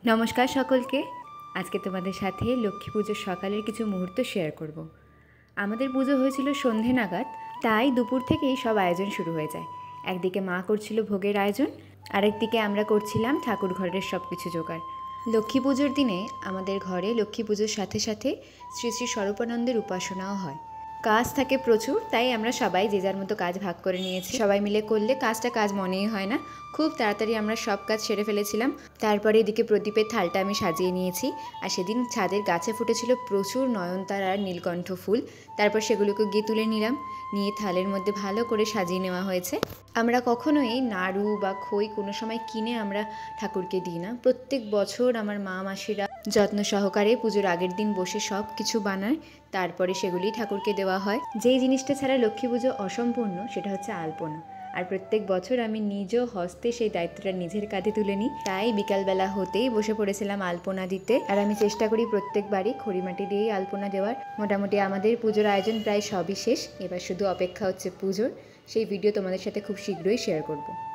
নমস্কার সকলকে। আজকে তোমাদের সাথে লক্ষ্মী পুজোর সকালের কিছু মুহূর্ত শেয়ার করব। আমাদের পুজো হয়েছিল সন্ধে নাগাদ, তাই দুপুর থেকেই সব আয়োজন শুরু হয়ে যায়। একদিকে মা করছিল ভোগের আয়োজন, আরেকদিকে আমরা করছিলাম ঠাকুর ঘরের সব কিছু জোগাড়। লক্ষ্মী পুজোর দিনে আমাদের ঘরে লক্ষ্মী পুজোর সাথে সাথে শ্রী শ্রী স্বরূপানন্দের উপাসনাও হয়। কাজ থাকে প্রচুর, তাই আমরা সবাই যে যার মতো কাজ ভাগ করে নিয়েছি। সবাই মিলে করলে কাজ মনেই হয় না। খুব তাড়াতাড়ি আমরা সব কাজ সেরে ফেলেছিলাম। তারপরে এদিকে প্রদীপের থালটা আমি সাজিয়ে নিয়েছি। আর সেদিন ছাদের গাছে ফুটেছিল প্রচুর নয়নতারা আর নীলকণ্ঠ ফুল। তারপর সেগুলোকে গিয়ে তুলে নিলাম, নিয়ে থালের মধ্যে ভালো করে সাজিয়ে নেওয়া হয়েছে। আমরা কখনোই নাড়ু বা খই কোনো সময় কিনে আমরা ঠাকুরকে দিই না। প্রত্যেক বছর আমার মা মাসিরা যত্ন সহকারে পুজোর আগের দিন বসে সব কিছু বানায়, তারপরে সেগুলি ঠাকুরকে দেওয়া হয়। যেই জিনিসটা ছাড়া লক্ষ্মী পুজো অসম্পূর্ণ সেটা হচ্ছে আলপনা। আর প্রত্যেক বছর আমি নিজ হস্তে সেই দায়িত্বটা নিজের কাঁধে তুলে নিই। তাই বিকালবেলা হতেই বসে পড়েছিলাম আলপনা দিতে। আর আমি চেষ্টা করি প্রত্যেকবারই খড়িমাটি দিয়েই আলপনা দেওয়ার। মোটামুটি আমাদের পুজোর আয়োজন প্রায় সবই শেষ। এবার শুধু অপেক্ষা হচ্ছে পুজোর। সেই ভিডিও তোমাদের সাথে খুব শীঘ্রই শেয়ার করব।